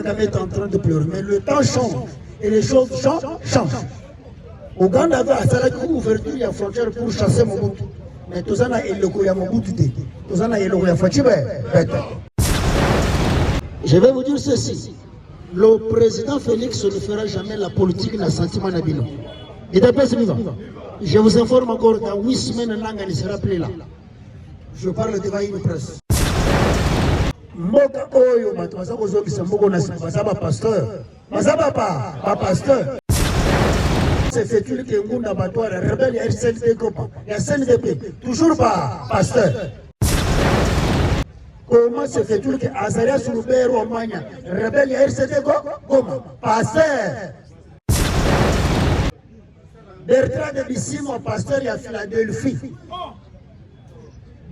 Kagame est en train de pleurer, mais le temps change et les choses changent. Ouganda avait installé une ouverture de la frontière pour chasser Mobutu. Mais tout ça, il y a Mobutu. Tout ça, il y a Fachibe. Je vais vous dire ceci. Le président Félix ne fera jamais la politique dans le sentiment d'Abino. Je vous informe encore, dans 8 semaines, Nanga ne sera plus là. Je parle devant une presse. Mboka Oyo, Mazaba pasteur. Mazaba pas pasteur. C'est fait que Ngunda Batoire, rebelle, il y a SNDP, il y a SNDP, toujours pas pasteur. Comment se fait-il que Azaria Soulbert ou Mania, rebelle, il y a RCD, comment pasteur. Bertrand de Bissimo, pasteur, il y a Philadelphie.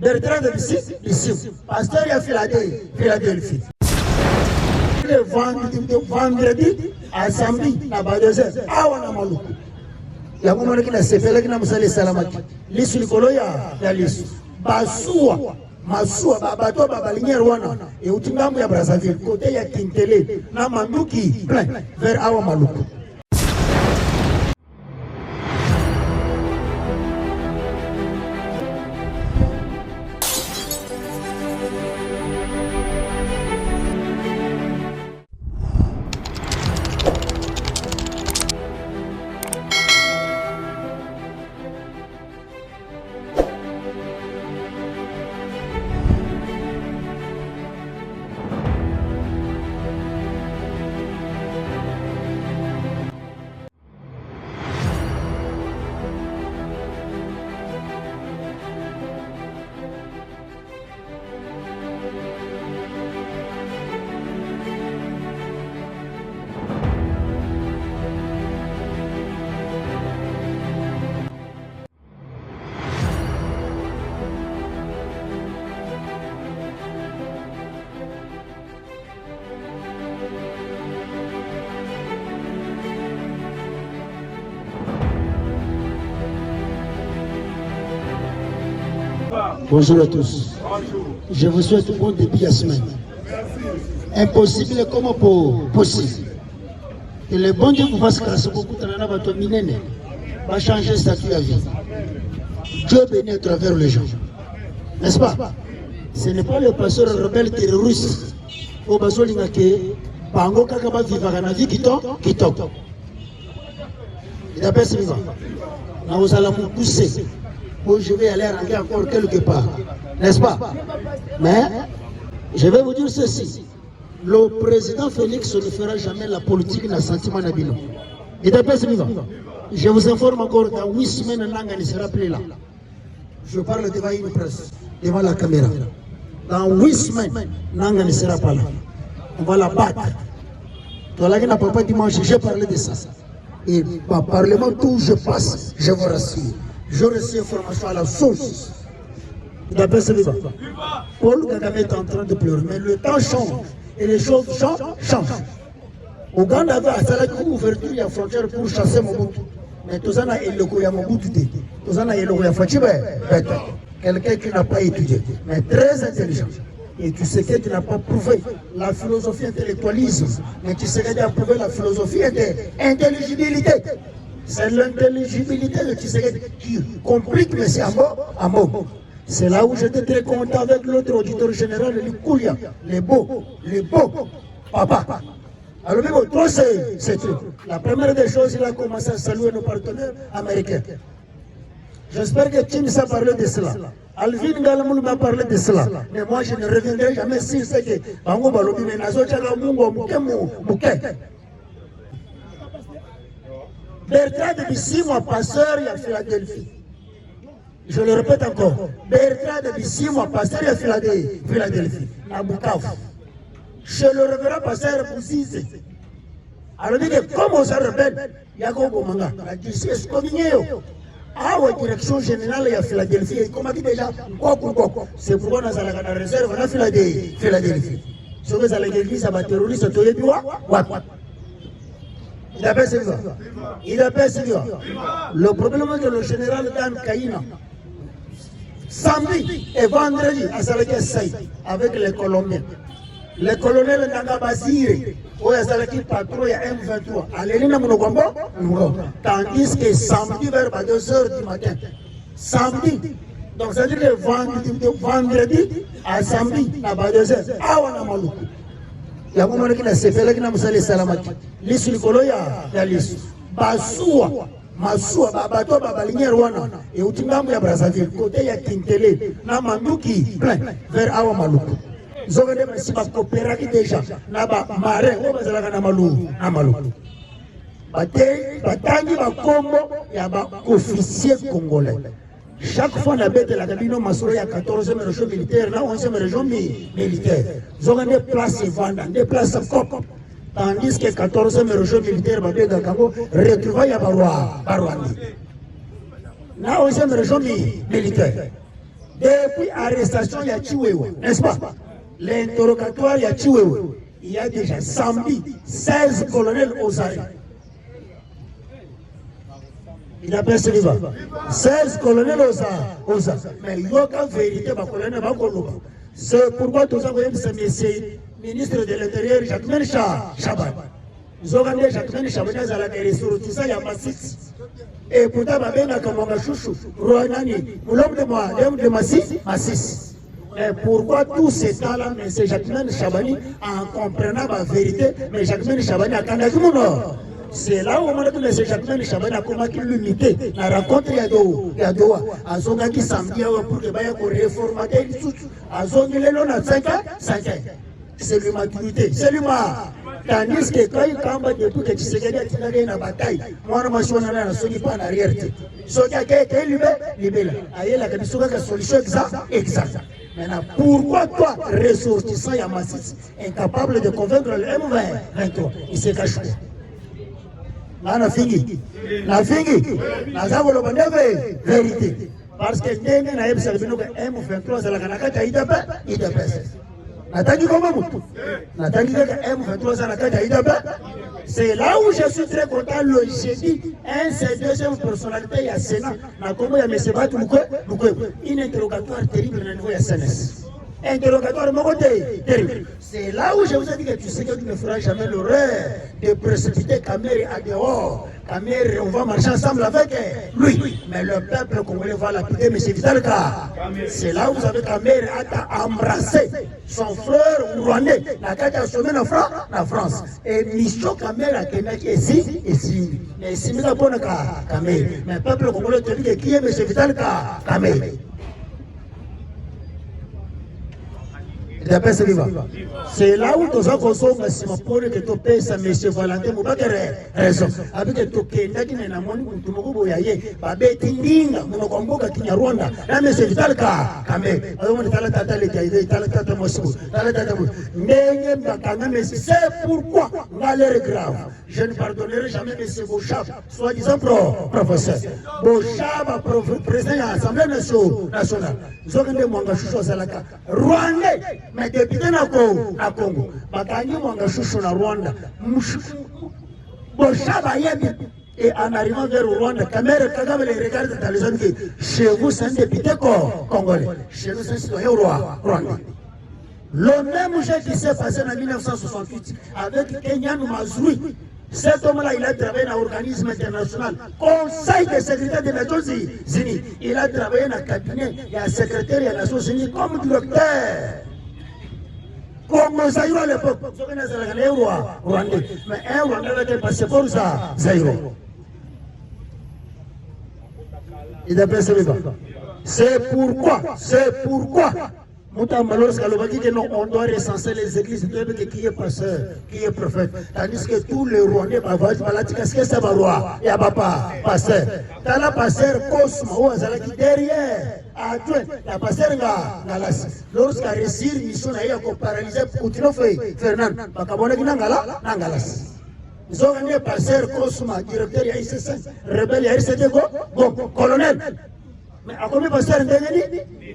Bertrand de Bissimo, pasteur, il y a Philadelphie. Le vendredi, à samedi, à Badozer, à Wanamaluku. Il y a un moment qui a fait que nous allons salamaki. L'issue du colo, il y a l'issue. Bassoua, Massoua, Babato, Babalinière Wana, et Outingamou ya Brazzaville, côté il y a Kintele, Namandouki, plein, vers Awamaluku. Bonjour à tous. Je vous souhaite un bon début de semaine. Impossible comme possible. Que le bon Dieu vous fasse grâce beaucoup de va changer statut à vie. Dieu bénit à travers les gens. N'est-ce pas? Ce n'est pas le pasteur rebelle terroriste au Basolingake, Bango Kakaba Vivara vie qui toque. Il appelle ce vivant. Nous allons vous pousser. Je vais aller rentrer encore quelque part, n'est-ce pas? Mais je vais vous dire ceci. Le président Félix ne fera jamais la politique dans le sentiment d'Abino. Je vous informe encore, dans 8 semaines, Nanga ne sera plus là. Je parle devant une presse, devant la caméra. Dans 8 semaines, Nanga ne sera pas là. On va la battre. Dans la papa dimanche, j'ai parlé de ça. Et par parlement, tout je passe, je vous rassure. Je reçois information à la source. D'après ce vivant. Paul Kagame est en train de pleurer, mais le temps change et les choses changent. Ouganda avait installé une ouverture de la frontière pour chasser Mobutu. Mais tout ça, il y a Mobutu. Tout ça, il y a Fachibe. Quelqu'un qui n'a pas étudié, mais très intelligent. Et tu sais que tu n'as pas prouvé la philosophie intellectualisme, mais tu sais que tu as prouvé la philosophie intelligibilité. C'est l'intelligibilité de Tshisekedi qui complique M. Ambo. C'est là où j'étais très content avec l'autre auditeur général, le Koulia, les beaux, papa. Alors même toi, c'est tout. La première des choses, il a commencé à saluer nos partenaires américains. J'espère que Tim a parlé de cela. Alvin Galamoul m'a parlé de cela. Mais moi, je ne reviendrai jamais sur ce que Bango Balobi, mais Nazo Tchagamungo, Mouké. Bertrand de Bissimo, pasteur, il y a Philadelphie. Je le répète encore. Bertrand de Bissimo, pasteur, il y a Philadelphie. À Bukavu. Chez le révérend pasteur Bouzize. Alors, il dit que comme on s'en rebelle, il y a Gogo Manga. La justice communée. Ah, la direction générale, il y a Philadelphie. Comme on dit déjà, c'est pourquoi nous allons la réserve, on a Philadelphie. Si vous allez l'église, ça va terroriser, ça te dit, il appelle Sylvain. Le problème est que le général Dan Kaina, samedi et vendredi, à Salake Saïd, avec les Colombiens. le colonel Nanga Basire, qui patron ya M23, Alelina Monokombo, tandis que samedi vers 2h du matin, samedi, donc ça veut dire que vendredi à samedi, à 2h, awana maluku. Ya kumana kina sefela kina musale salamaki. Lisu likolo ya lisu. Basua, masua, babato babalinyer wana. Et utingambu ya Brazzaville, côté ya Kintele, na manduki, plein, vers awa maluku. Zogende masiba coopéraki déjà na ba marin o bazalaka na maluku batangi bakombo ya ba officier congolais chaque fois na bête la cabine masoro ya 14e région militaire na 11e région militaire zogende place vanda des places cop tandis que 14e région militaire ba bête kango retrouvaille ya barwani na 11e région militaire depuis arrestation ya Chiwewe, n'est-ce pas? L'interrogatoire ya Chiwewe, il y a déjà samedi 16 colonels aux arrêts. Il appelle ce livre 16 colonels aux arrêts. Mais il y a une vérité, c'est pourquoi tout ça, c'est monsieur ministre de l'Intérieur, Jacquemin Chaban. Ils ont gagné Jacquemin Chaban à la ressortissant, il y a Massis. Et pourtant, ma belle a comme un chouchou, Rouanani, l'homme de moi, l'homme de Massis. Mais pourquoi tout ce temps-là, M. Jacquemin Chabani, en comprenant ma vérité, mais Jacquemin Chabani a quand c'est là où M. Jacquemin Chabani a commencé l'unité. La rencontre Yadoua, à Zongaki samedi, pour que Baya réformateur, à Zongilelo, à 5 ans, c'est l'humanité, c'est l'humain. Tandis que quand il combat depuis que tu sais qu'il y a une bataille, moi, je suis en arrière. Ce qui a été libéré, il y a une solution exacte. Maintenant, pourquoi toi, ressortissant Yamassis, incapable de convaincre le M23, il se cache quoi? Na fingi, na vérité. Parce que Ndenge na M23, c'est la Kanakata, il c'est là où je suis très content. Le jeudi, c'est deuxième personnalité, il y a Sénat. Une interrogatoire terrible au niveau de SNS. Interrogatoire terrible. C'est là où je vous ai dit que tu sais que tu ne feras jamais l'erreur de précipiter Kamere à dehors. Kamere, on va marcher ensemble avec lui. Mais le peuple congolais va l'appliquer, M. Vitalka. C'est là où vous avez Kamere à embrasser son frère rwandais. La carte a sommet en France. Et Micho Kamere a Kenaki ici. Mais ici, nous avons Kamere. Mais le peuple congolais te dit qui est M. Vitalka Kamere. C'est là où tu as consommé si pour que tu payes à M. Valentin Moubakere raison. Avec que tu kendas qui n'est pas mon tu me goyaye, babé tindinga, mon combo qui n'y a Rwanda. Là, M. Vitalka, Kamé, on est à la tata les caïdés, à la tata Moscou, à la tata Moscou. Mais c'est pourquoi malheur grave. Je ne pardonnerai jamais M. Bouchab, soi-disant professeur. Bouchab, président de l'Assemblée nationale. Nous avons des mangas chouchous à la carte. Rwandais. Mais député na Congo, bakangi mwanga chouchou na Rwanda. Boshaba yebi. Et en arrivant vers Rwanda, Kamere Kagame les regarde dans les zones que chez vous c'est un député congolais, chez nous c'est un citoyen rwandais. Le même jeu qui s'est passé en 1968 avec Kenyan Mazrui. Cet homme-là, il a travaillé dans l'organisme international, Conseil de sécurité des Nations Unies. Il a travaillé dans le cabinet, il y a un secrétaire des Nations Unies comme directeur. Comme Zaïro à l'époque, mais un Rwandais a été passé pour ça, Zaïro. Il a passé le temps. C'est pourquoi. On doit recenser les églises qui est pasteur, qui est prophète. Tandis que tous les Rwandais, qu'est-ce que ça va voir? Il y a papa, pasteur. Dans la pasteur Cosmo, qui derrière, la pasteur Galas. Lorsqu'il a réussi une mission, il a paralysé Poutino Fernand. Nangalas. Ils ont gagné pasteur Cosmo, directeur de l'ICC, rebelle de colonel. Mais à combien de pasteurs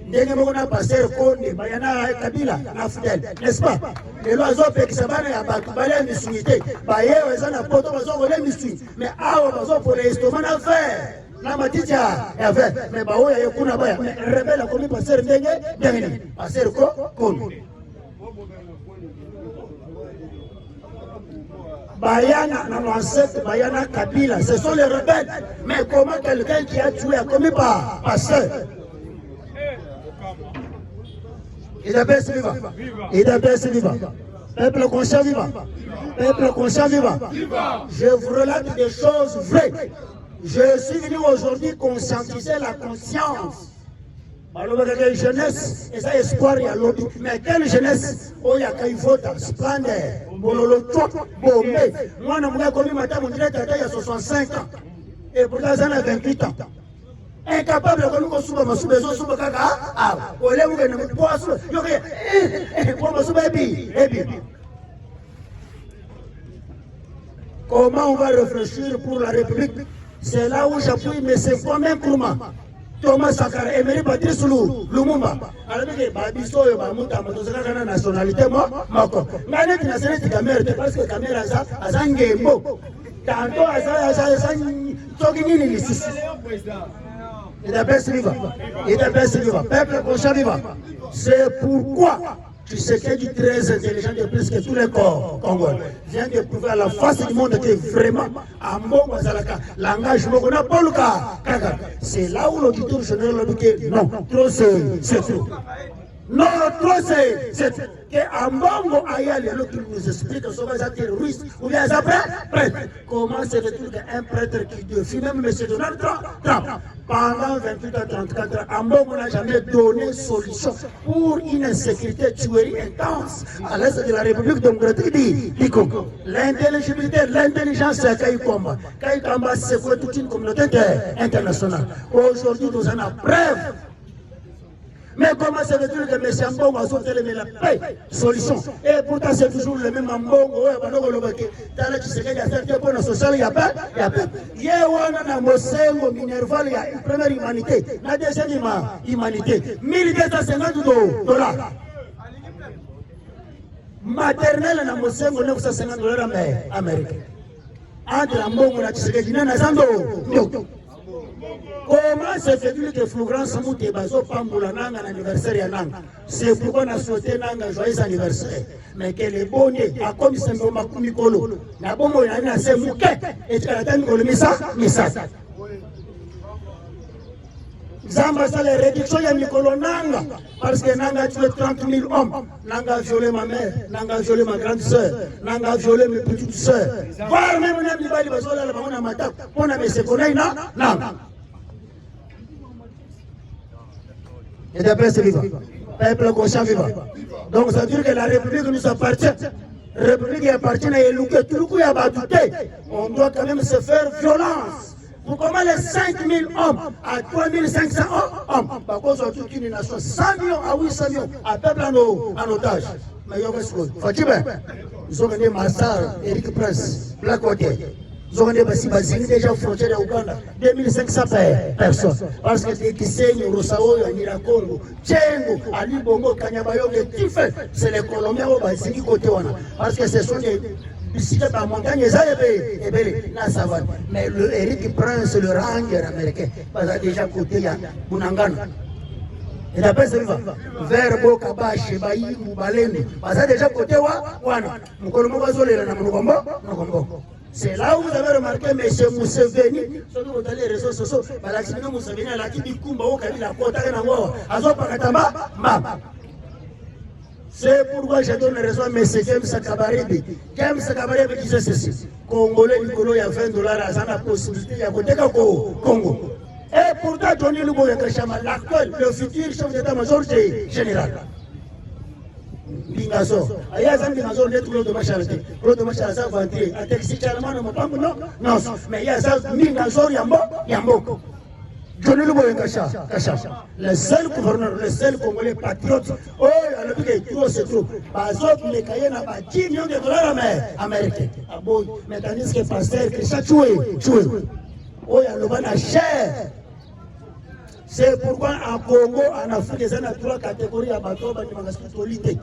Ndenge pasteur Konde, Bayana Kabila, Nafdel, n'est-ce pas? Les loiseaux qui se battent à Bakubale, Missunité, Baye, Wazana, Poto, Wazon, Missun. Mais à Wazon pour les estomacs à faire. La matitia est à faire. Mais Bao, il y a Kuna Baya. Mais rebelle à combien de pasteurs Ndenge, pasteur Konde. Bayana, dans l'ancêtre, Bayana Kabila, ce sont les rebelles. Mais comment quelqu'un qui a tué a commis par pasteur? Il a baissé vivant. Il a baissé vivant. Peuple conscient vivant. Peuple conscient vivant. Je vous relate des choses vraies. Je suis venu aujourd'hui conscientiser la conscience. Alors, quelle jeunesse, et ça espoir, il y a l'autre. Mais quelle jeunesse, oh, il y a qu'un vote, splendeur, bololo, bombé. Moi, je me commis matin, mon directeur, il y a 65 ans. Et pourtant, ça a 28 ans. Incapable de nous souber, ma souber, souber, caca, ah, oh, les gens ne me pas souber. Yo, ma souber, comment on va réfléchir pour la République? C'est là où j'appuie, mais c'est pas même pour moi. Thomas Sankara, Emery Patrice Lumumba. Alors que Babiso et Bamuta, ma nationalité, moi, Ngane qui n'a pas de caméra, parce que la caméra a Zangembo. Tantôt, il a baissé vivant. Il a baissé vivant. Peuple conscient vivant. C'est pourquoi tu sais qu'il est très intelligent de plus que tous les corps congolais. Vient de prouver à la face du monde que vraiment, à Mbongo Zalaka, langage Mbongo n'a pas le cas. C'est là où l'auditeur général a dit que non, trop c'est trop. Non, trop c'est trop. Que Mbongo Ayali, alors qu'il nous explique que ce sont des terroristes ou bien des prêtres. Comment se fait-il qu'un prêtre qui défie même M. Donald Trump, pendant 28 à 34 ans, Mbongo n'a jamais donné solution pour une insécurité tuerie intense à l'est de la République démocratique du Congo. L'intelligibilité, l'intelligence, c'est Kaïkomba. Kaïkomba, c'est quoi toute une communauté internationale. Aujourd'hui, nous en avons preuve. Mais comment se fait-il que M. Mbongo a sauté la paix, solution? Et pourtant, c'est toujours le même Mbongo. Dans le Tshisekedi, il y a certains points sociaux, il y a pas. Il y a un Mosengo, Minerval, il y a une première humanité, la deuxième humanité. $1,250. Maternelle, na Mosengo, $950 américains. Entre Mbongo et Tshisekedi, il y a un comment se fait-il que Florent Samou Tebazo Pamboula Nanga l'anniversaire ya Nanga? C'est pourquoi on a souhaité Nanga joyeux anniversaire. Mais que les bonnets, à comme c'est un Makumi Kolo, la bombe est assez mouquée, et tu as atteint le missa. Zamba ça les réductions ya Mikolo Nanga, parce que Nanga a tué 30 000 hommes. Nanga a violé ma mère, Nanga a violé ma grande soeur, Nanga a violé mes petites soeurs. Voir même un ami Bali Bazola, la banane à Matak, on a mis ce qu'on a, non. Et d'après ce vivant, peuple conscient vivant. Donc ça veut dire que la République nous appartient. La République appartient à Elouké, tout le coup il y a battuté. On doit quand même se faire violence. Pour comment les 5 000 hommes à 3 500 hommes, par contre, toute une nation, 100 millions à 800 millions, à peuple en otage. Mais il y a une chose, Fatibé, ils ont gagné Massar, Eric Prince, Blackwater. Ils ont déjà frontière à Ouganda, 2500 personnes. Parce que des Kisenyi, Roussaou, Yanira Congo, Tchengo, Ali Bongo, Kanyabayo, les Tifel, c'est les Colombiens au Basili côté Wana. Parce que ce sont des bicyclettes par montagne, et la savane. Mais le Eric Prince, le ranger américain, parce que déjà côté Bunangana. Et d'après ce vivant, Verbo, Kabashi, Bayi, Moubaleni, parce que déjà côté Wana, Moukolombo Bazole, Namonogombo. C'est là où vous avez remarqué M. Mousseveni, surtout vous allez les réseaux sociaux, Balakino Mousseveni, la Kibi Kumba, la Kota, Azo Pakatamba, c'est pourquoi je donne raison à M. James Kabarebe. James Kabarebe disait ceci: Congolais, Nicolo, il y a $20, à la possibilité, il y a côté Congo. Et pourtant, Tony Lubo Yakashama, l'actuel, le futur chef d'état-major général. Bingazo, Ayazan Bingazo, net l'eau de ma charité, l'eau de ma charité, vanté, à Texi Charman, non, mais il y a ça, Bingazo, Yambo. Johnny Lubo Kasha, le seul gouverneur, le seul Congolais patriote, oh, alors que tout c'est trop. Bazo, les Cayens n'a pas $10 millions américains. Ah bon, mais tandis que pasteur, que ça tué. Oh, il y a le ban à cher. C'est pourquoi en Congo, en Afrique, il y a 3 catégories à bateau, de spiritualité.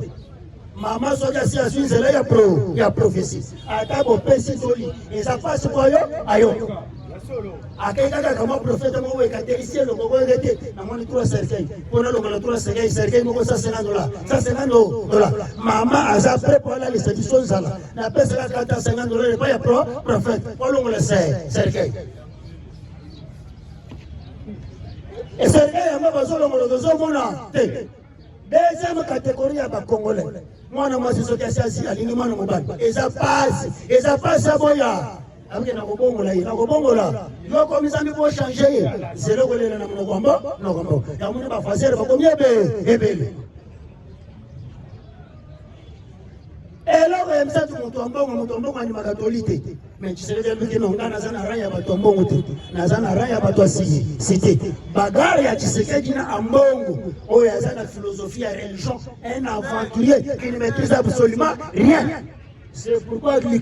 Maman soja si assume c'est là il y a prophétie. Atabo pesi soli et ça passe quoi yo ayo. Akeka kama prophète mo weka tericier le gogo ngete na moni 3 cercueil. Pona lo 3 cercueil, cercueil mo ko $150. $150. Mama aza prêt pour aller les éditions zala. Na pesa ka $150 pas ya prophète. Polo ngole cercueil. Et cercueil amba bazolo ngolo dozo mona te. Deuxième catégorie ya ba congolais. Mwana mwasi soki asiasi alingi mwana mobali. Eza passe boya. Avec na kobongola ina kobongola yo komisa pour changer zero kolela na mnokombo nokombo ya muni ba fazer ba komiebe ebele eloko yemsa tu mutombo ani makatolite mais tu sais que no ngana zana raya ba tombongo te na zana raya ba to cité bagarre ya Tshisekedi na ambongo o ya zana philosophie ya religion un aventurier qui ne maîtrise absolument rien. C'est pourquoi il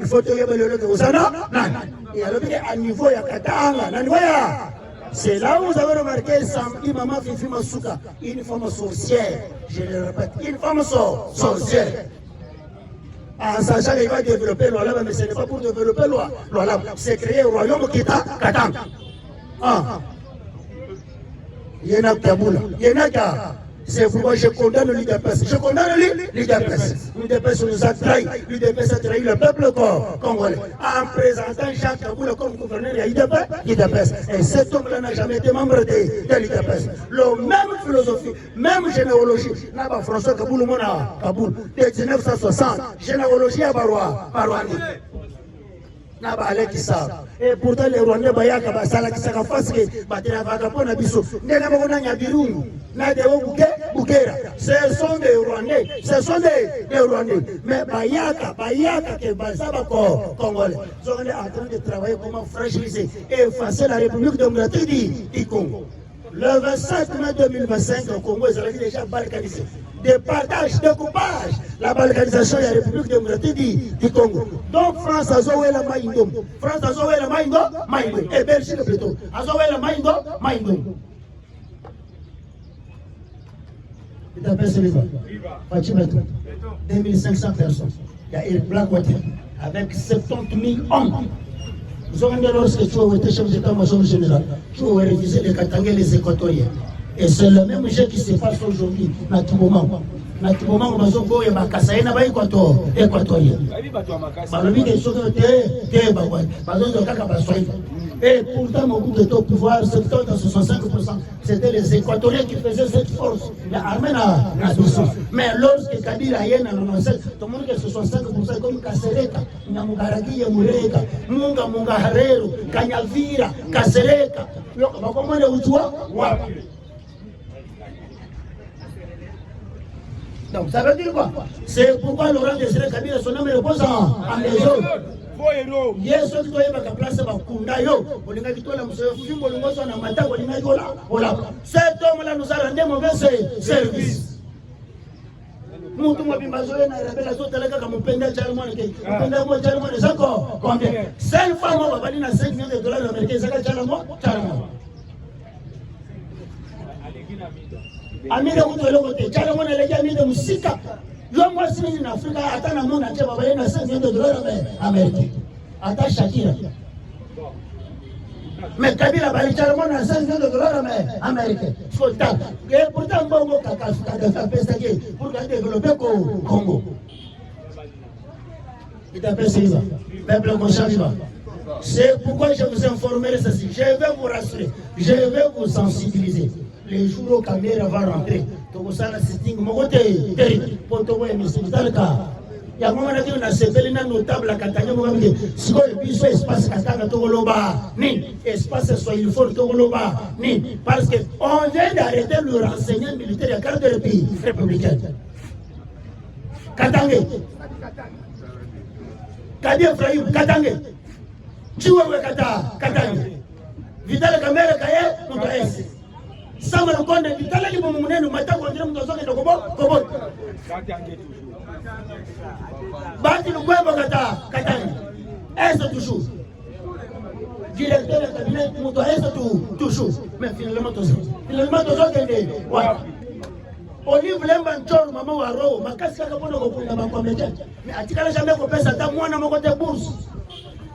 faut te révéler que vous en avez. Et alors, à niveau, il y a Katanga. C'est là où vous avez remarqué Samedi Maman Fifi Masuka, une femme sorcière. Je le répète, une femme sorcière. En sachant qu'il va développer l'Olam, mais ce n'est pas pour développer l'Olam. C'est créer un royaume qui est Katanga. Il y en a Kaboula. Il y en a c'est pourquoi je condamne l'UDPS. Je condamne l'UDPS. L'UDPS nous a trahi. L'UDPS a trahi le peuple congolais. En présentant Jacques Kaboula comme gouverneur de l'UDPS. Et cet homme-là n'a jamais été membre de l'UDPS. La même philosophie, même généalogie. N'a pas François Kaboul, Kaboul, de 1960. Généalogie à Barouani. Et pourtant les Rwandais bayaka basala kisaka fasike batela vagabond biso ndena mona nyabiru na dewo bugera ce sont des Rwandais mais bayaka que basaba congolais sont en train de travailler comment fragiliser et effacer la République démocratique du Congo. Le 25 mai 2025 le Congo est déjà balkanisé. Départage, découpage, la balkanisation de la République démocratique du Congo. Donc France a joué la Maïndo. France a joué la Maïndo. Et Belgique plutôt. A joué la Maïndo. Il t'appelle Seliva. Fatima, 2500 personnes. Il y a une Blackwater avec 70 000 hommes. Vous avez dit lorsque tu as été chef d'état-major général, tu as révisé les Katangais et les Équatoriens. Et c'est le même jeu qui se passe aujourd'hui, dans tout moment. Dans tout moment, on a dit que Équatorien. Et pourtant, mon groupe était au pouvoir, 70 à 65%, c'était les Équatoriens qui faisaient cette force. L'armée n'a besoin. Mais lorsque Kabila y est dans le 97, tout le monde est 65% comme Kasereka, Nyamugaragi, Yamureka, Munga Harero, Kanyavira, Kasereka. Comment on est donc ça veut dire quoi? C'est pourquoi Laurent Désiré Kabila son nom repose en maison. Yes, tu dois être à place de Kundayo. On est dit que la monsieur Fimbo le mozo na mata on est là. Cet homme-là nous a rendu mauvais service. Mutu mabimbazoe na rabela zote leka kama mpenda Charlemont ke. Mpenda mo Charlemont les encore combien? 5 fois moi bali na $5 millions américains ça Charlemont. Amira kutolewa kote chana mwana leja mide musika yo mwasi ni na Afrika hata na mona cheba bale na $5 millions Amerika hata Shakira mais Kabila bali chana mwana $5 millions Amerika sota et pourtant bongo kaka pesa ke pour développer Congo il t'appelle Sylvain peuple conscient vivant. C'est pourquoi je vous informerai ceci, je vais vous rassurer, je vais vous sensibiliser. Les jours où Kamera va rentrer, tu vas savoir sitting mogote terrible pour te voir mais c'est le cas. Il y a un moment où on a sévéré notable à Katanga mogamide. Si on est espace Katanga togoloba, ni espace soit il faut togoloba, ni parce que on vient d'arrêter le renseignement militaire à carte de pays républicain. Katanga, Kadia Frayou, Katanga, Chihuahua Katanga, Vital Kamera Kaye, Moutaïs. Sama le konde vitala libo munene matako ngira mtozoke kobo bati le kwebo katani est toujours directeur de cabinet moto est toujours mais finalement tozoke ndé wa Olive Lemba Nchoro mama wa roho makasi kaka bono kopunda makomete mais atikala jamais ko pesa ta mwana moko te bourse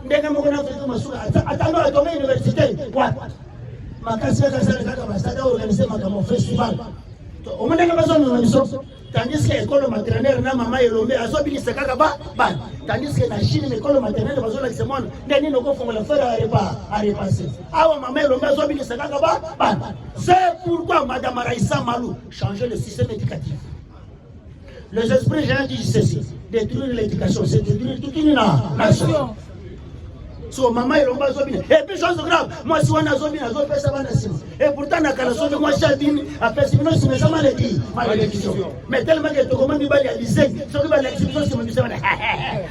ndenge moko na Afrika masuka atano atome université wapi makasi kaka basada organiser makamo festival au moins na besoin de mission tandis que école maternelle na mama elombe azobinisa kaka ba tandis que na Chine école maternelle bazola kisemona ndeni noko fongola faire à repasser awa mama elombe azobinisa kaka ba c'est pourquoi madame Raissa Malou changer le système éducatif. Les esprits géants disent ceci, détruire l'éducation, c'est détruire toute une nation. So maman elomba azobina et puis chose grave moi si wana azobina azopesa bana simu et pourtant na kala sobe moi chabini apesi bino simu ça malédiction mais tellement que to comment bibali ya lycée so que bali exception simu bisema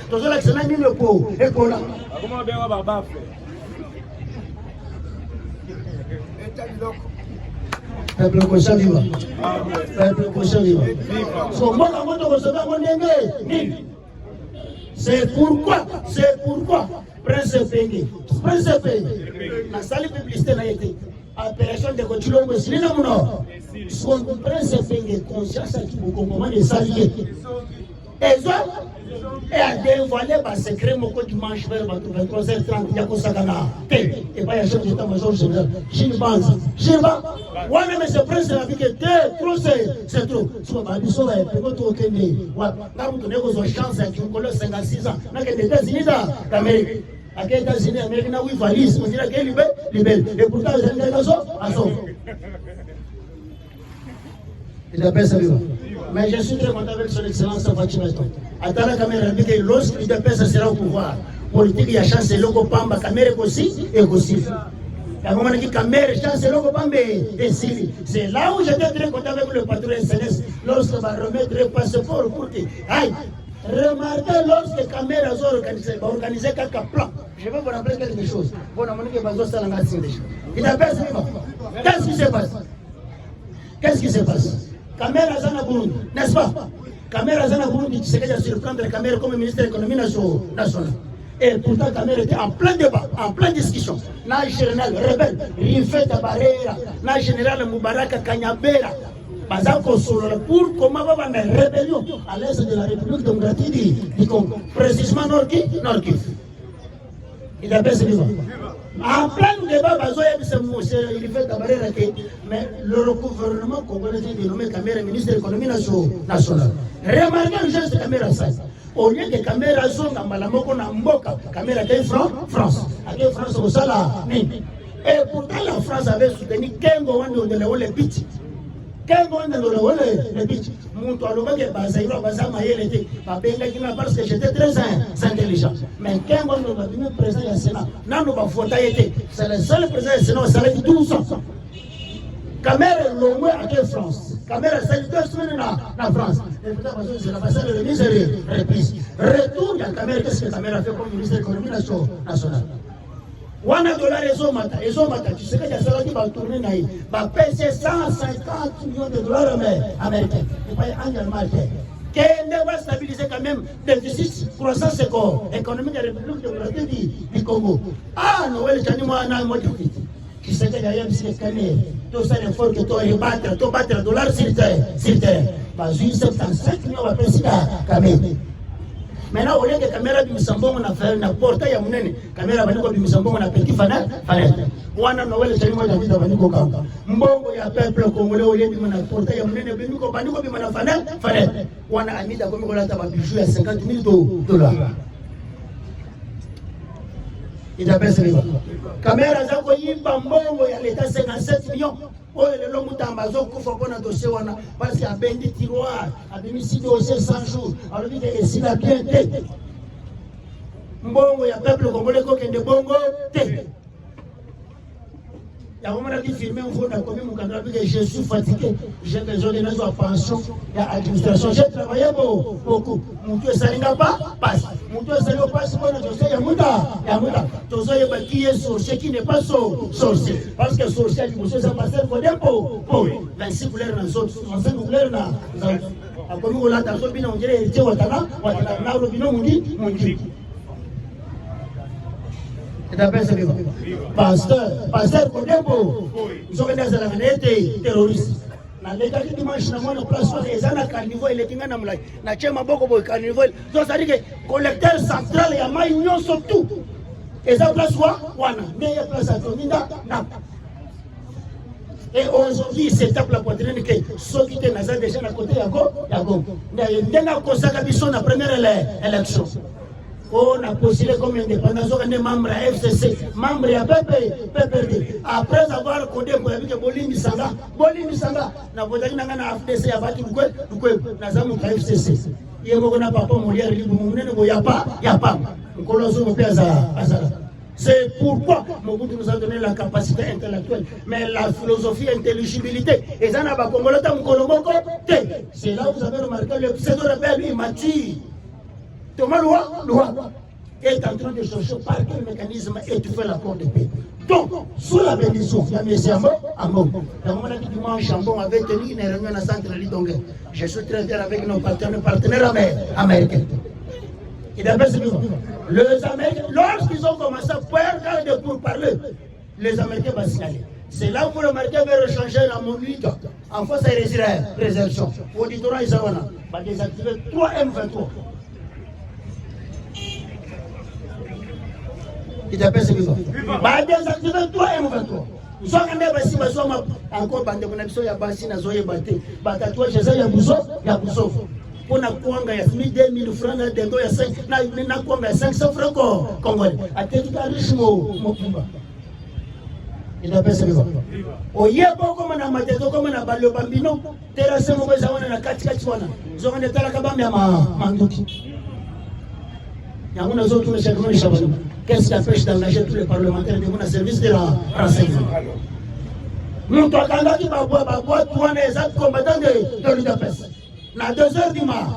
to zola kisana nini po e kola comment be wa baba fe eta biloko peuple conscient vivant peuple conscient vivant so moi na moto ko soba ngondenge nini c'est pourquoi Prince Penge, la salle publicité n'a été appellation de continuer le cinéma. Son Prince Penge, conscience qui vous comprend les saliers. Et à dévoiler par secret mon code dimanche vers 23h30, il y a que ça et pas y a chef d'état-major général. Chine-Banz. Ouais, mais ce prince a dit que trop c'est trop. Si on va dire ça, il peut pas aucun né. Ouais, là, vous donnez vos chances à qui vous connaissez 56 ans. Là, les États-Unis d'Amérique. À les États-Unis d'Amérique, là où ils valise, on dirait qu'elle est libelle. Et pourtant, ils ont des raisons à sauver. Il appelle ça vivant. Mais je suis très content avec son excellence Fatima Tonton. Attends, caméra, lorsqu'il appelle ça sera au pouvoir. Politique, il y a chance, c'est l'eau pamba, caméra aussi et aussi. La maman dit caméra, chance, c'est l'eau pamba et si. C'est là où j'étais très content avec le patron SNS. Lorsqu'il va remettre le passeport pour que. Aïe! Remarquez lorsque caméra va organiser quelques plans. Je vais vous rappeler quelque chose. Bon, on a dit que Bazo Salanga déjà. Il appelle ça vivant. Qu'est-ce qui se passe? Qu'est-ce qui se passe? Caméra Zana Burundi, n'est-ce pas? Caméra Zana Burundi, tu sais qu'il y a surprendre la caméra comme ministre de l'économie nationale. Et pourtant, la caméra était en plein débat, en pleine discussion. Na général rebelle, Rifeta Barreira, na général Moubaraka Kanyabera, Bazako Solo, pour comment va une rébellion à l'est de la République démocratique du Congo. Précisément Nord-Kivu. Il appelle ce vivant. En plein débat, il fait cabaret, mais le gouvernement congolais est nommé caméra ministre de l'économie nationale. Remarquez le geste de caméra 16. Au lieu de caméra zone, Malamoko na Mboka, caméra qui est France. Avec France au Sala. Et pourtant, la France avait soutenu Kengo Wando de la Pitch. Kengo Wando de la Pitch. Mon toit, le mec est basé, il va baser ma yélé. Parce que j'étais très intelligent. Mais Kengo Wando va venir présent au Sénat. Non, nous va voter. C'est le seul président du Sénat, ça fait 12 ans. Caméra l'Omoué à quelle France? Caméra c'est 2 semaines en France. Et putain, c'est la façon de remise et reprise. Retour, il y a caméra, qu'est-ce que caméra fait comme ministre de l'économie nationale? $1 et Zomata, tu sais qu'il y a ça qui va tourner, va payer 150 millions de dollars américains. Et pas annuellement. Qu'elle va stabiliser quand même le déficit croissance économique de la République démocratique du Congo. Ah, Noël, j'ai dit moi, un mot de vie. Qui sait qu'il y a un petit scanner, tout ça, il faut que tu battre le dollar sur terre. Parce que 75 millions de personnes quand même. Maintenant, au lieu que la caméra de Missambon, on a fait une porte, il y a une caméra de Missambon, on a petit fanat. On a Noël, c'est moi, David Abaniko Kamba. Mbongo, il y a peuple congolais, au lieu de mon porte, il y a une Beniko Baniko, il y a un fanat. On a mis d'abord un bijou à $50,000. Il appelle ce livre. Caméra zako yimba mbongo ya l'État 57 millions. Oh, le long mutambazo kufa bona dossier wana parce qu'il a bendi tiroir, a bénéficié dossier 100 jours. Alors dit que s'il a bien été. Mbongo ya peuple congolais ko kende bongo té. Il y a vraiment qui filmer un phone comme mon candidat que je suis fatigué, j'ai besoin de notre pension, il y a administration, j'ai travaillé beaucoup. Mon Dieu, ça n'ira pas, passe. Mon Dieu, ça n'ira pas, c'est bon, je sais, il y a Mouta. Tout ça, il y a qui est sorcier, qui n'est pas sorcier. Parce que sorcier, du monsieur, ça passe pour des pauvres. 26 couleurs dans les autres, 65 couleurs dans les autres. À comme on l'a dans le bilan, on dirait, c'est Ouattara, le bilan, on dit. Et d'après ce vivant. Pasteur Kodembo, ils ont regardé la venette terroriste. Na l'état qui dimanche na mwana place les ana carnival il est ngana mulai na chema boko boy carnival donc ça dit que collecteur central ya mai nyonso tout Et ça place quoi? Wana. Mais il y a place à Tominda. Et aujourd'hui, c'est tape la poitrine que ceux qui étaient déjà à côté, il y a go. Il y a la première élection. On a postulé comme indépendant, on est membre à FCC, membre à PPD. Après avoir codé pour la Bolini Sanga, na voté na FDC à battre na zamu ka FCC. Il y a papa Molière libre, il y a pas. C'est pourquoi Mobutu nous a donné la capacité intellectuelle, mais la philosophie, l'intelligibilité. Et ça n'a pas c'est là où vous avez remarqué le pseudo-rebelle, lui, Mathi. Thomas Loa est en train de chercher par quel mécanisme étouffer l'accord de paix. Donc, sous la bénédiction, il y a M. Amon. Dans le moment où dimanche, Chambon avait tenu une réunion à centre Lidongue. Je suis très fier avec nos partenaires américains. Et d'après ce que les Américains, lorsqu'ils ont commencé à faire pour parler, les Américains vont signaler. C'est là où les Américains veulent rechanger la monnaie en face à réservation. Auditorat, ils ont désactivé 3 M23. Il t'appelle ce qu'il faut. Désactiver 3 M23. Ils ont encore bandé mon action, il y a Bassi, il y a Zoé Baté. Batatou, il y a Bousso. On a Kwanga, il y a 2000 francs, il y a 500 francs congolais. À tout cas, riche, mon Kumba. Il t'appelle ce qu'il faut. Au Yébo, comme on a Mateto, comme on a Balio Bambino, terrassé mon besoin, on a 4-4. Ils ont été à la cabane à Mandouki. Il y a un autre qui me cherche. Qu'est-ce qui empêche d'engager tous les parlementaires de mon service de la renseignement? Nous, toi, quand tu vas boire, tu es exact combattant de l'UDPS. À 2h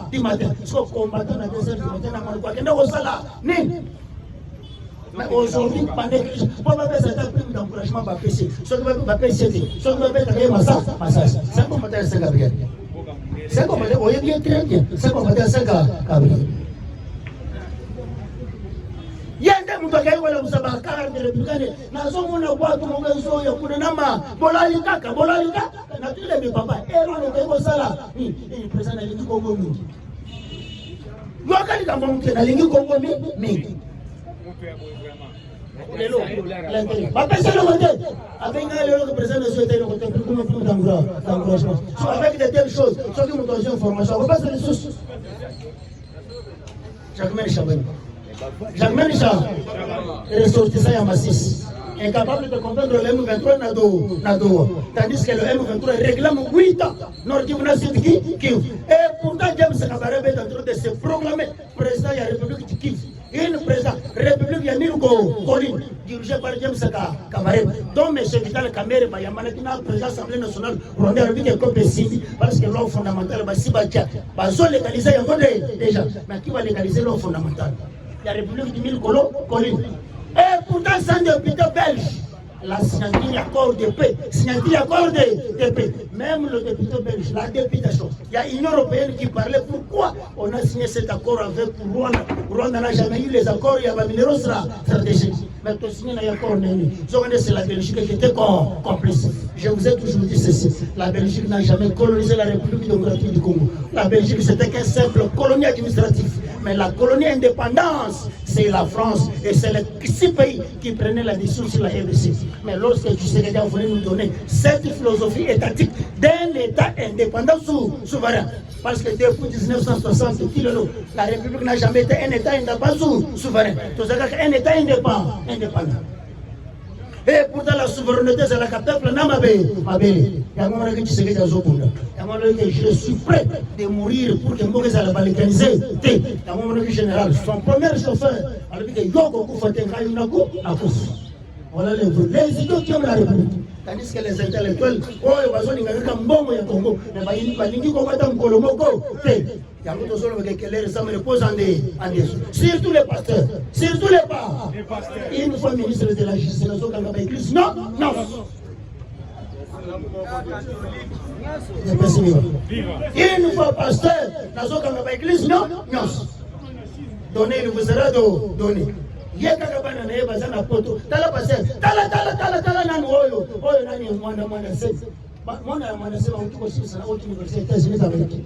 du matin, sauf combattant à 2h du matin, mais aujourd'hui, pendant que je vais faire cette prime d'encouragement, je vais faire ce que je vais faire, ce que je vais faire, massage. C'est un combattant de Saint-Gabriel. C'est un combattant, vous voyez bien très bien, c'est un combattant de Saint-Gabriel. Yende mutakaye wala musaba kara de republikane na zo muna watu mwezo ya kuna nama bolali kaka na tule mi papa ero no kego sala ni president ali Kongo mingi wakati kama mtu na lingi Kongo mingi lelo l'intérêt papa c'est le côté avec le président souhaité le côté pour nous d'encouragement so avec de telles choses so que nous donne information on va pas se ressources Jacques Chabani Jacques Richard, ressortissant à Massis, incapable de comprendre le M23 Nado. Tandis que le M23 réclame 8 ans. Et pourtant, James Kabarebe est en train de se proclamer président de la République du Kivu. Une président République Yannick Colline, dirigée par James Kabarebe. Donc, M. Vital Kamere, il y a un président de l'Assemblée nationale, Rwanda République est comme Simi, parce que l'ordre fondamental, c'est pas légaliser déjà. Mais qui va légaliser l'ordre fondamental? La République du Mille Colline. Et pourtant, c'est un député belge. La signature d'accord de paix. Signature accord de paix. Même le député belge, la députation. Il y a une européenne qui parlait pourquoi on a signé cet accord avec Rwanda. Rwanda n'a jamais eu les accords, il y a un minéraux stratégique. Mais tout signé un accord n'est c'est la Belgique qui était complice. Je vous ai toujours dit ceci. La Belgique n'a jamais colonisé la République démocratique du Congo. La Belgique, c'était qu'un simple colonie administratif. Mais la colonie indépendance, c'est la France et c'est les 6 pays qui prenaient la décision sur la RDC. Mais lorsque tu sais que voulait nous donner cette philosophie étatique d'un État indépendant souverain, parce que depuis 1960, la République n'a jamais été un État indépendant souverain. Tout ça, un État indépendant. Et pourtant la souveraineté, c'est la peuple n'a ma belle. Je suis prêt de mourir pour que Moïse la balkaniser. Dans mon général, son premier chauffeur, alors que Yoko voilà les idiots qui ont la République. Tandis que les intellectuels, oh, ils vont dire que Mbongo ya Congo, mais ils vont dire que Kolomoko, il y a beaucoup de choses que les récents me posent en des. Surtout les pasteurs, surtout les pasteurs. Une fois ministre de la Justice, l'église, non. Une fois pasteur, l'église, non. Donnez, il vous sera donné. Yeka bana na yeba zana poto tala passer tala nani oyo nani mwana sasa mwana sema utuko sisi na wote university États-Unis d'Amérique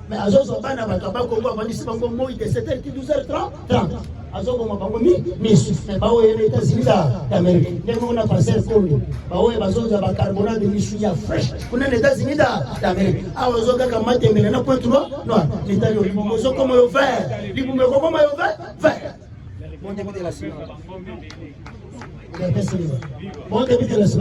Mais Azozo Bana Bakaba Congo a vendu ce bango moi de 7h 12h30. Azozo Mabango Miss, mais Bao et les États-Unis d'Amérique. Nous on a passé le commis. Bao et Bazozo Bacarbonate de Michouya fresh. On a les États-Unis d'Amérique. Azozo Gakamate, mais n'a pas tout non. L'Italie, ils vont comme le vert. Ils vont comme le vert. Bon début de la semaine. Bon début de la semaine.